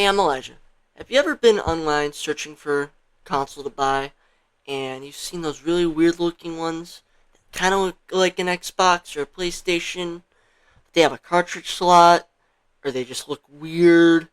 Hey, I'm Elijah. Have you ever been online searching for a console to buy and you've seen those really weird looking ones that kind of look like an Xbox or a PlayStation? They have a cartridge slot or they just look weird?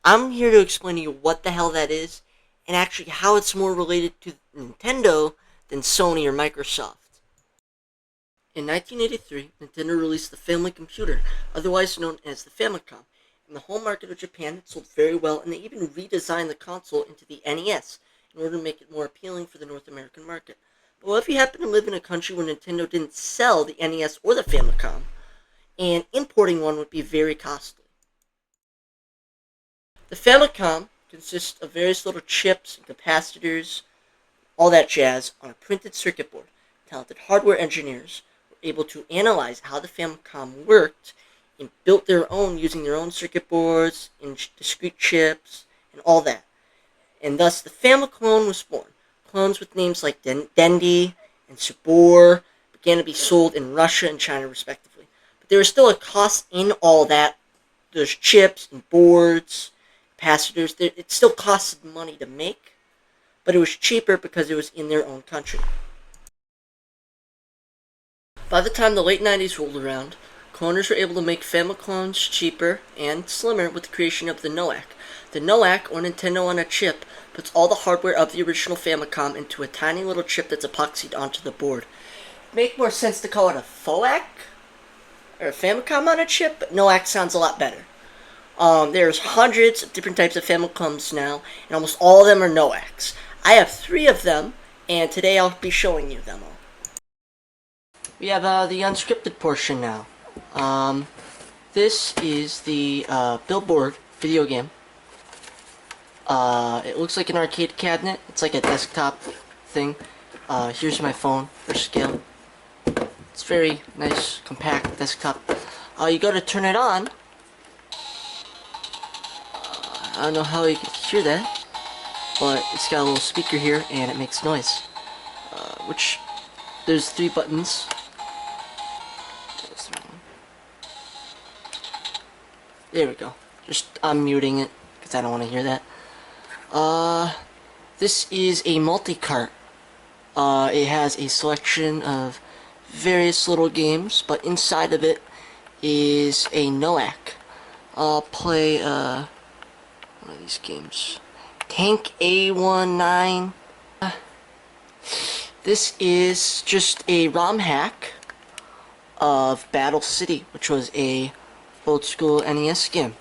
I'm here to explain to you what the hell that is and actually how it's more related to Nintendo than Sony or Microsoft. In 1983, Nintendo released the Family Computer, otherwise known as the Famicom. In the home market of Japan, it sold very well, and they even redesigned the console into the NES in order to make it more appealing for the North American market. But what if you happen to live in a country where Nintendo didn't sell the NES or the Famicom, and importing one would be very costly? The Famicom consists of various little chips and capacitors, all that jazz, on a printed circuit board. Talented hardware engineers were able to analyze how the Famicom worked and built their own using their own circuit boards and discrete chips and all that. And thus the Famiclone was born. Clones with names like Dendy and Sabor began to be sold in Russia and China respectively. But there was still a cost in all that. Those chips and boards, capacitors, it still costed money to make, but it was cheaper because it was in their own country. By the time the late 90s rolled around, cloners were able to make Famiclones cheaper and slimmer with the creation of the NOAC. The NOAC, or Nintendo on a chip, puts all the hardware of the original Famicom into a tiny little chip that's epoxied onto the board. It'd make more sense to call it a FOAC, or a Famicom on a chip, but NOAC sounds a lot better. There's hundreds of different types of Famicoms now, and almost all of them are NOACs. I have 3 of them, and today I'll be showing you them all. We have the unscripted portion now. This is the Billboard video game. It looks like an arcade cabinet. It's like a desktop thing. Here's my phone for scale. It's very nice, compact desktop. You go to turn it on. I don't know how you can hear that, but it's got a little speaker here and it makes noise. Which there's 3 buttons. There we go. I'm muting it because I don't want to hear that. This is a multi-cart. It has a selection of various little games, but inside of it is a NOAC. I'll play one of these games. Tank A19. This is just a ROM hack of Battle City, which was a old school NES game.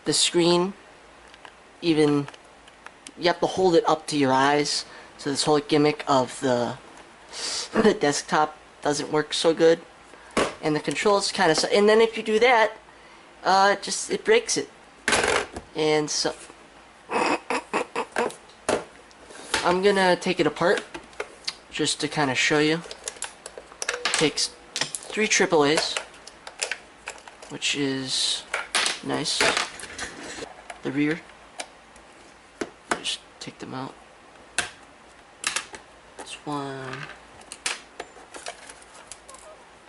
The screen, even, you have to hold it up to your eyes, so this whole gimmick of the desktop doesn't work so good. And the controls kind of, and then if you do that, it breaks it. And so, I'm gonna take it apart just to kind of show you. Takes 3 AAAs, which is nice. The rear, just take them out. It's 1,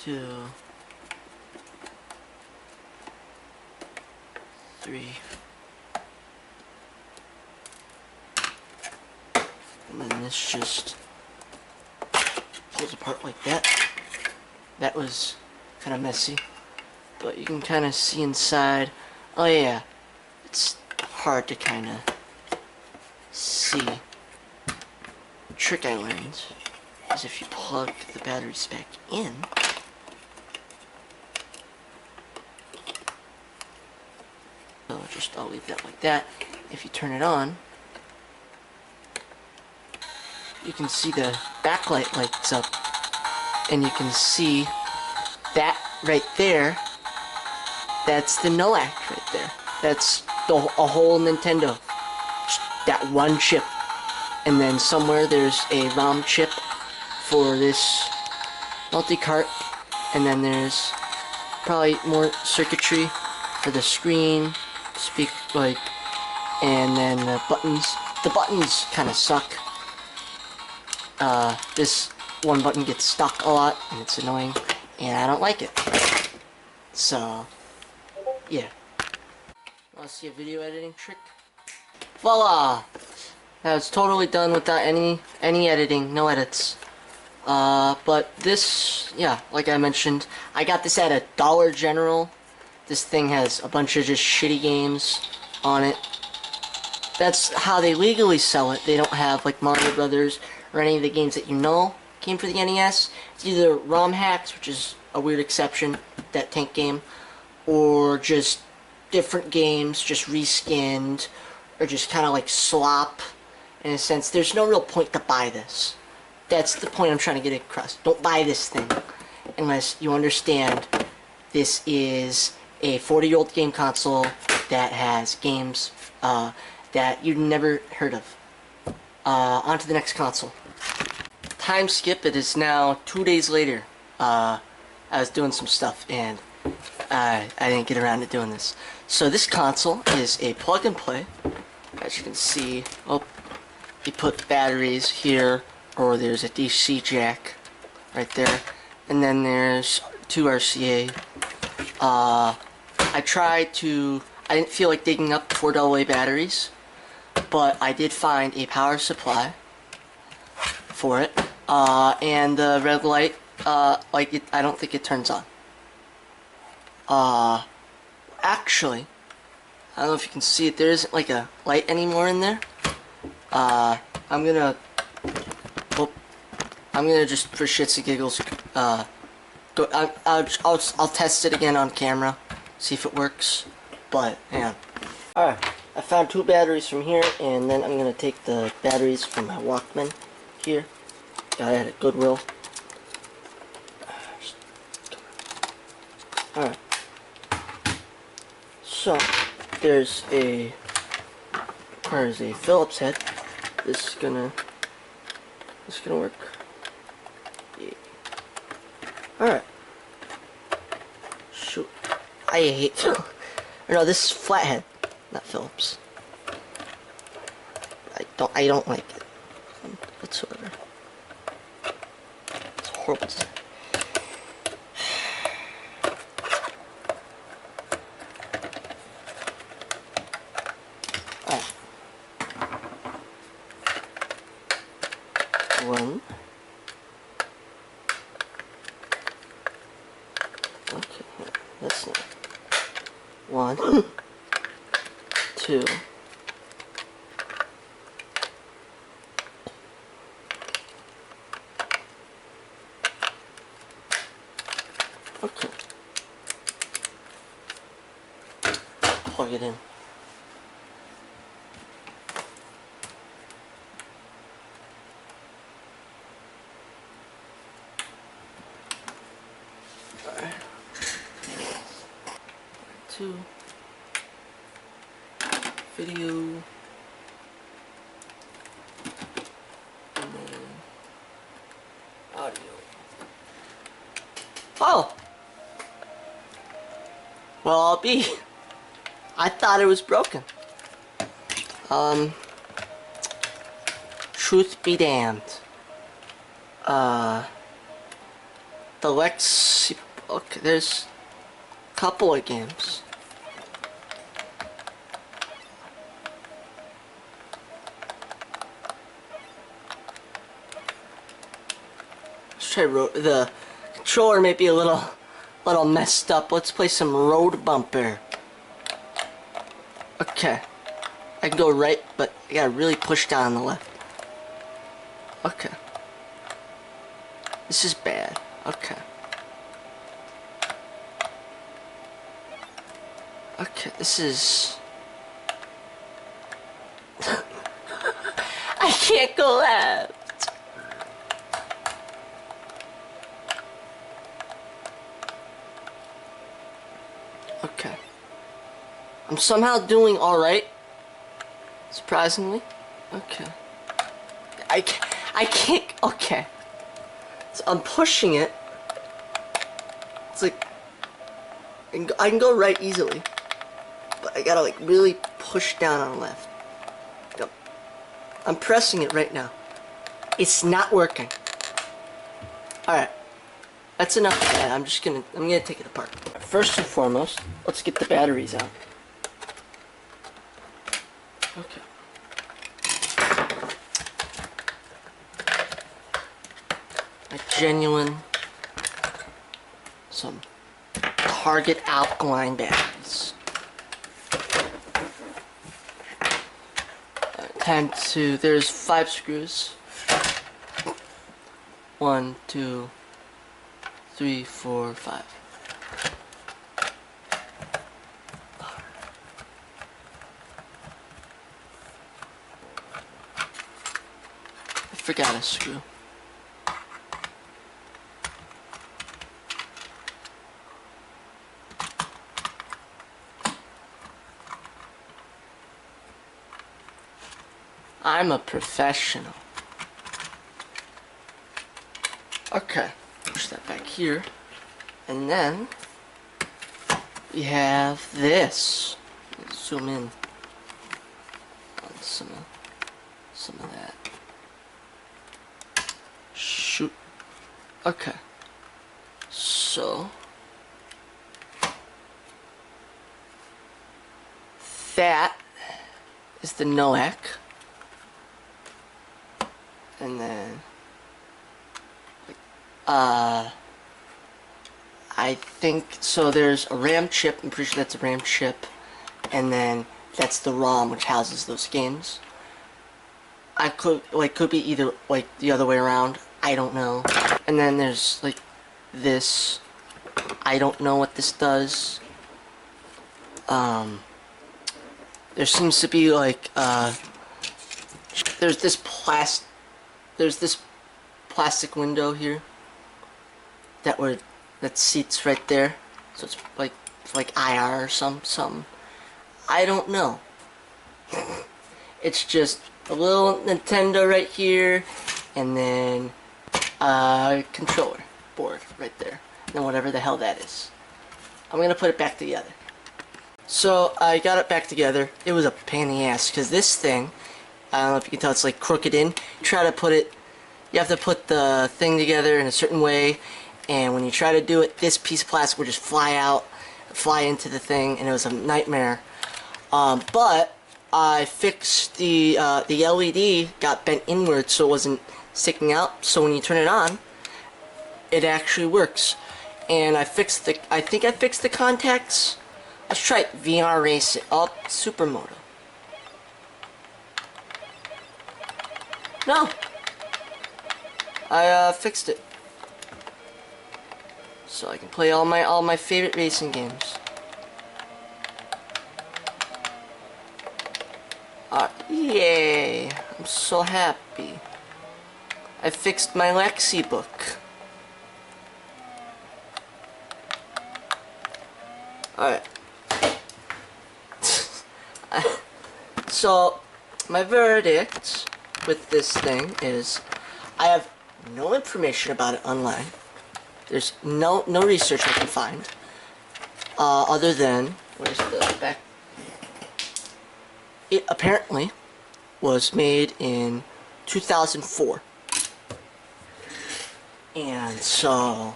2, 3, and then this just pulls apart like that. That was kind of messy, but you can kind of see inside. Oh yeah, it's hard to kind of see. The trick I learned is if you plug the batteries back in, so I'll leave that like that. If you turn it on, you can see the backlight lights up. And you can see that right there. That's the NOAC right there. That's a whole Nintendo. Just that one chip. And then somewhere there's a ROM chip for this multi-cart. And then there's probably more circuitry for the screen, and then the buttons. The buttons kind of suck. This one button gets stuck a lot, and it's annoying, and I don't like it. So, yeah. Want to see a video editing trick? Voila! That was totally done without any editing, no edits. But this, yeah, like I mentioned, I got this at a Dollar General. This thing has a bunch of just shitty games on it. That's how they legally sell it. They don't have like Mario Brothers or any of the games that you know came for the NES. It's either ROM hacks, which is a weird exception, that tank game, or just different games, just reskinned, or just kind of like slop in a sense. There's no real point to buy this. That's the point I'm trying to get across. Don't buy this thing unless you understand this is a 40-year-old game console that has games that you've never heard of. On to the next console. Time skip, it is now 2 days later. I was doing some stuff and I didn't get around to doing this. So this console is a plug and play. As you can see, you put batteries here, or there's a DC jack right there, and then there's two RCA. I didn't feel like digging up 4 AA batteries, but I did find a power supply for it, and the red light, I don't think it turns on. Actually, I don't know if you can see it, there isn't like a light anymore in there. I'm gonna just, for shits and giggles, I'll test it again on camera, see if it works, but, yeah. Alright, I found 2 batteries from here, and then I'm gonna take the batteries from my Walkman here. Got it at Goodwill. Alright. So, there's a Phillips head. This is gonna work. Yeah. Alright. Shoot. I hate no, this is flathead, not Phillips. I don't like it whatsoever. It's horrible design. Alright. 1. Okay, that's not 1, 2. Okay. Plug it in. Alright. 2. Video. And then audio. Oh! Well, I'll be. I thought it was broken. Truth be damned. The Lexibook, there's a couple of games. Let's try the controller may be a little messed up. Let's play some Road Bumper. Okay. I can go right, but I gotta really push down on the left. Okay. This is bad. Okay. Okay, this is... I can't go left! Okay. I'm somehow doing alright. Surprisingly. Okay. I can't, okay. So I'm pushing it. It's like, I can go right easily. But I gotta like really push down on the left. Yep. I'm pressing it right now. It's not working. Alright. that's enough of that. I'm gonna take it apart. First and foremost, let's get the batteries out. Okay. Some Target alkaline batteries. There's 5 screws. 1, 2, 3, 4, 5. I forgot a screw. I'm a professional. Okay, push that back here. And then we have this. Let's zoom in on some of that. Shoot. Okay. So that is the NOAC. And then I think so there's a RAM chip, I'm pretty sure that's a RAM chip, and then that's the ROM which houses those games. Could be either like the other way around, I don't know. And then there's like this, I don't know what this does. There seems to be like there's this plastic window here that seats right there, so it's like IR or something. I don't know. It's just a little Nintendo right here, and then a controller board right there, and then whatever the hell that is. I'm gonna put it back together. So I got it back together. It was a pain in the ass because this thing, I don't know if you can tell, it's like crooked in. You try to put it, you have to put the thing together in a certain way, and when you try to do it, this piece of plastic would just fly into the thing, and it was a nightmare. But I fixed the LED got bent inward so it wasn't sticking out, so when you turn it on, it actually works. And I think I fixed the contacts. Let's try it. VR Racing up Super Moto. No, I fixed it, so I can play all my favorite racing games. Yay! I'm so happy. I fixed my Lexibook. Alright. So, my verdict with this thing is I have no information about it online. There's no research I can find. Other than, where's the back? It apparently was made in 2004. And so,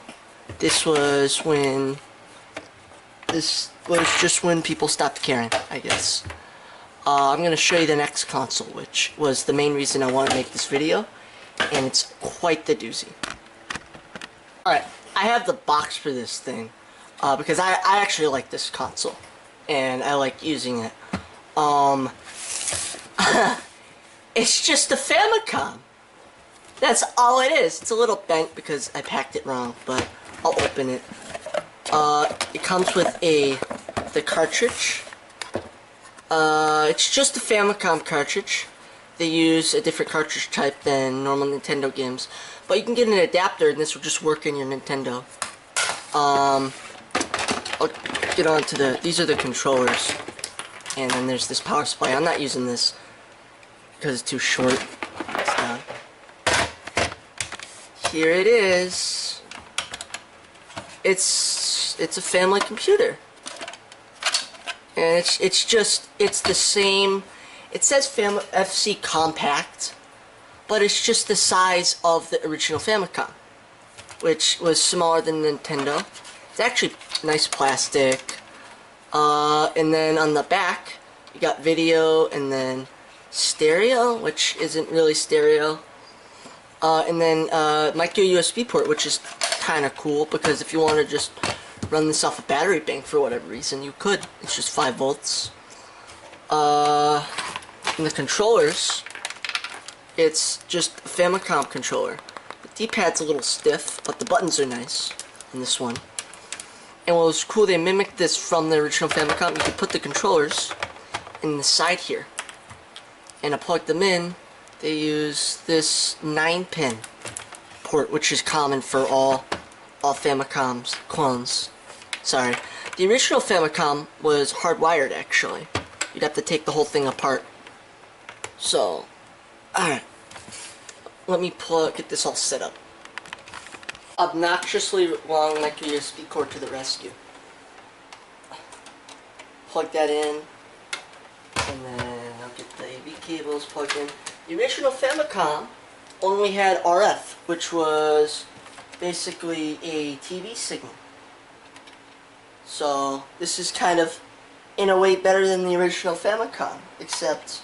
this was just when people stopped caring, I guess. I'm going to show you the next console, which was the main reason I want to make this video, and it's quite the doozy. Alright, I have the box for this thing, because I actually like this console, and I like using it. It's just a Famicom. That's all it is. It's a little bent because I packed it wrong, but I'll open it. It comes with the cartridge. It's just a Famicom cartridge. They use a different cartridge type than normal Nintendo games, but you can get an adapter and this will just work in your Nintendo. I'll get on to these are the controllers, and then there's this power supply. I'm not using this because it's too short. It's down. Here it is. It's a family computer. And it's the same. It says FC Compact, but it's just the size of the original Famicom. which was smaller than Nintendo. It's actually nice plastic. And then on the back, you got video and then stereo, which isn't really stereo. And then micro USB port, which is kind of cool because if you want to just run this off a battery bank for whatever reason, you could. It's just 5 volts. And the controllers, it's just a Famicom controller. The D-pad's a little stiff, but the buttons are nice in this one. And what was cool, they mimicked this from the original Famicom. You could put the controllers in the side here. And to plug them in, they use this 9-pin port, which is common for all Famicom's clones. Sorry. The original Famicom was hardwired, actually. You'd have to take the whole thing apart. So, alright. Let me get this all set up. Obnoxiously long micro USB cord to the rescue. Plug that in, and then I'll get the AV cables plugged in. The original Famicom only had RF, which was basically a TV signal. So this is kind of, in a way, better than the original Famicom, except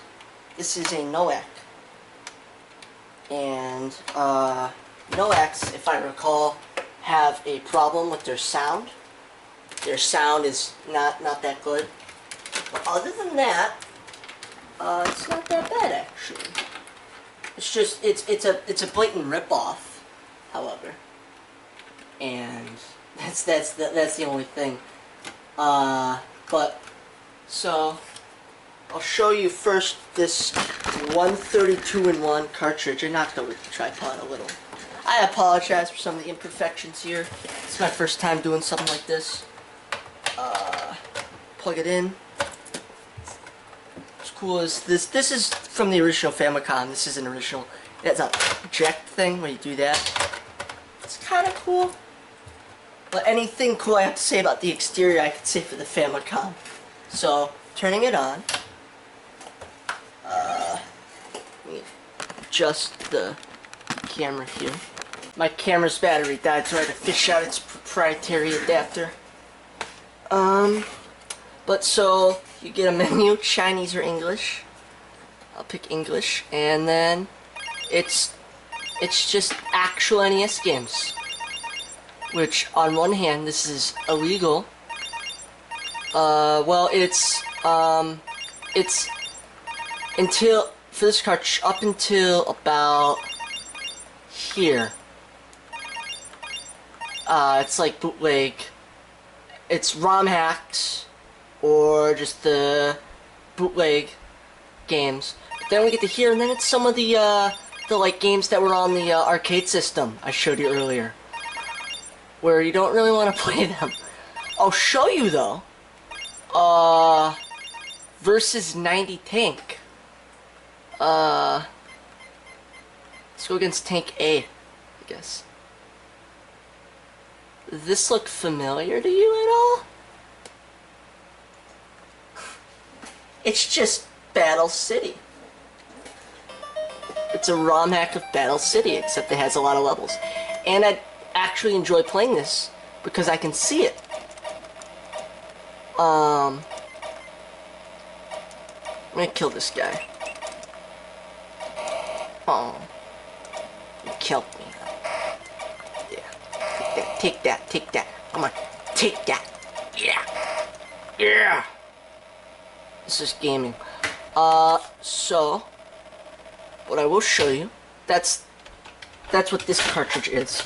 this is a NOAC. And NOACs, if I recall, have a problem with their sound. Their sound is not that good. But other than that, it's not that bad actually. It's just it's a blatant ripoff, however. And that's the only thing. But so I'll show you first this 132-in-1 cartridge. I knocked over the tripod a little. I apologize for some of the imperfections here. It's my first time doing something like this. Plug it in. What's cool is this is from the original Famicom. This is an original. It's a eject thing where you do that. It's kind of cool. But anything cool I have to say about the exterior, I could say for the Famicom. So, turning it on. Let me adjust the camera here. My camera's battery died, so I had to fish out its proprietary adapter. But so, you get a menu, Chinese or English. I'll pick English, and then it's just actual NES games. Which, on one hand, this is illegal. Well, it's until, for this cartridge, up until about here. It's like bootleg. It's ROM hacks, or just the bootleg games. But then we get to here, and then it's some of the like games that were on the arcade system I showed you earlier, where you don't really want to play them. I'll show you though. Versus 90 Tank. Let's go against Tank A, I guess. Does this look familiar to you at all? It's just Battle City. It's a ROM hack of Battle City, except it has a lot of levels. And I actually enjoy playing this because I can see it. I'm gonna kill this guy. Oh, you killed me. Yeah, take that. Come on, take that. Yeah. This is gaming. So what I will show you, that's what this cartridge is.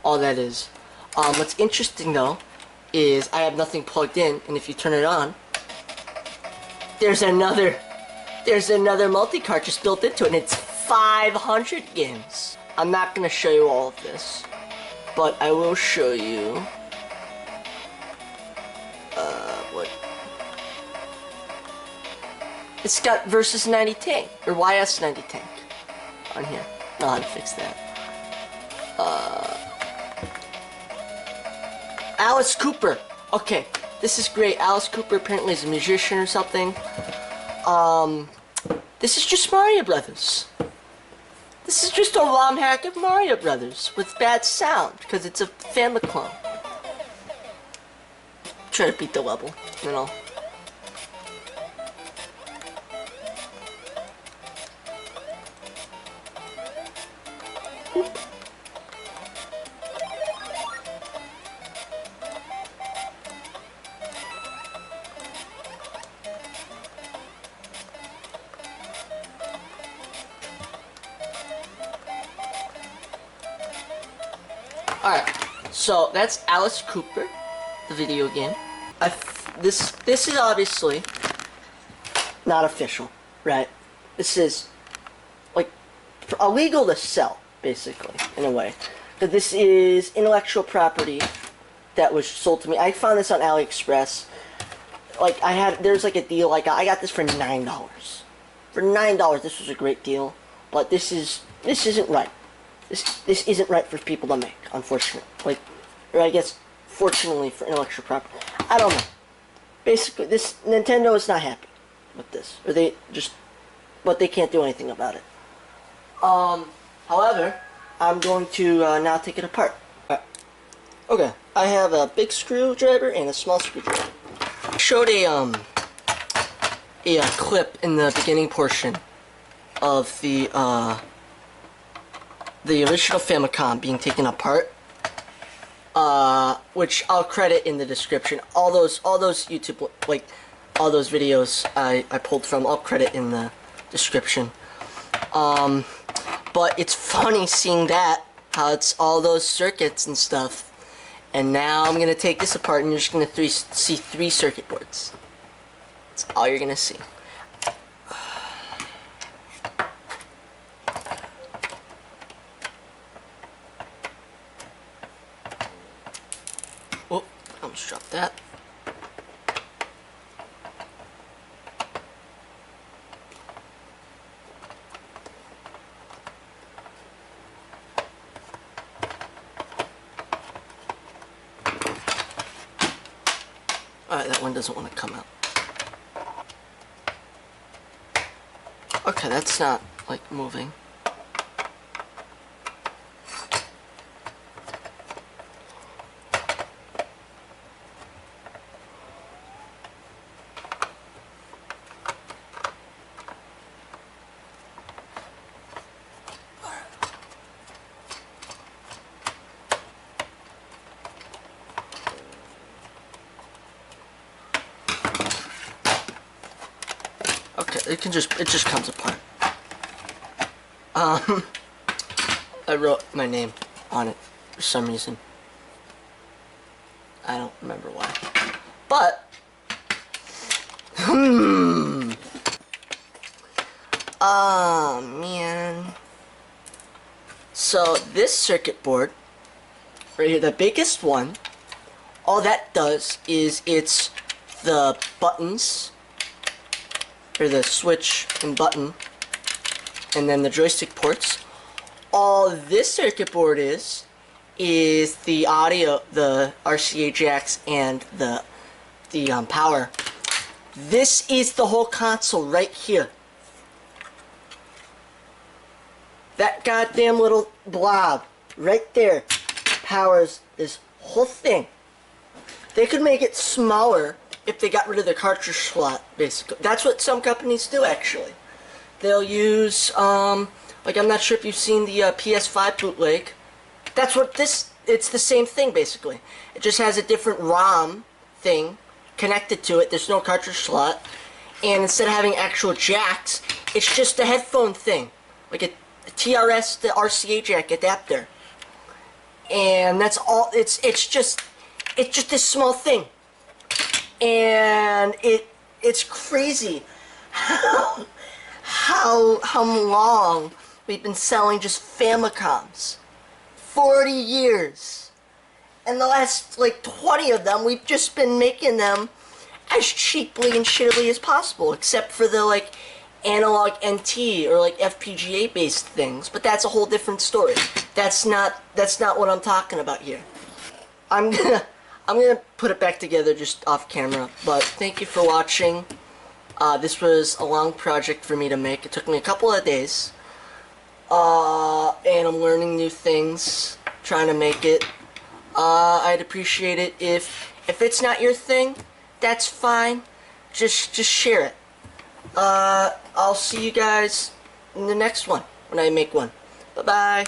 All that is. What's interesting though is I have nothing plugged in, and if you turn it on, there's another multi-cartridge built into it, and it's 500 games. I'm not gonna show you all of this, but I will show you what it's got versus 90 Tank or YS 90 Tank on here. I know how to fix that. Alice Cooper. Okay, this is great. Alice Cooper apparently is a musician or something. This is just Mario Brothers. This is just a ROM hack of Mario Brothers with bad sound because it's a Famiclone. Try to beat the level, you know. Alright, so that's Alice Cooper, the video game. This is obviously not official, right? This is like illegal to sell, basically, in a way. But this is intellectual property that was sold to me. I found this on AliExpress. Like there's like a deal. Like I got this for $9. For $9, this was a great deal. But this isn't right. This isn't right for people to make, unfortunately. Like, or I guess, fortunately for intellectual property. I don't know. Basically, Nintendo is not happy with this, or but they can't do anything about it. However, I'm going to now take it apart. Okay, I have a big screwdriver and a small screwdriver. I showed a clip in the beginning portion of the original Famicom being taken apart, which I'll credit in the description. All those YouTube, like, all those videos I pulled from, I'll credit in the description. But it's funny seeing that, how it's all those circuits and stuff. And now I'm going to take this apart and you're just going to see 3 circuit boards. That's all you're going to see. Oh, I almost dropped that. Alright, that one doesn't want to come out. Okay, that's not, like, moving. Okay, it just comes apart. I wrote my name on it for some reason. I don't remember why. But, oh man. So this circuit board, right here, the biggest one, all that does is it's the buttons, or the switch and button, and then the joystick ports. All this circuit board is the audio, the RCA jacks, and the power. This is the whole console right here. That goddamn little blob right there powers this whole thing. They could make it smaller if they got rid of the cartridge slot, basically. That's what some companies do, actually. They'll use, like, I'm not sure if you've seen the PS5 bootleg. That's what it's the same thing, basically. It just has a different ROM thing connected to it. There's no cartridge slot. And instead of having actual jacks, it's just a headphone thing. Like a TRS to RCA jack adapter. And that's all, it's just this small thing. And it's crazy how long we've been selling just Famicoms. 40 years. And the last, like, 20 of them, we've just been making them as cheaply and shittily as possible, except for the, like, analog NT or, like, FPGA based things. But that's a whole different story. That's not what I'm talking about here. I'm gonna put it back together just off camera, but thank you for watching. This was a long project for me to make. It took me a couple of days, and I'm learning new things, trying to make it. I'd appreciate it if it's not your thing, that's fine. Just share it. I'll see you guys in the next one when I make one. Bye bye.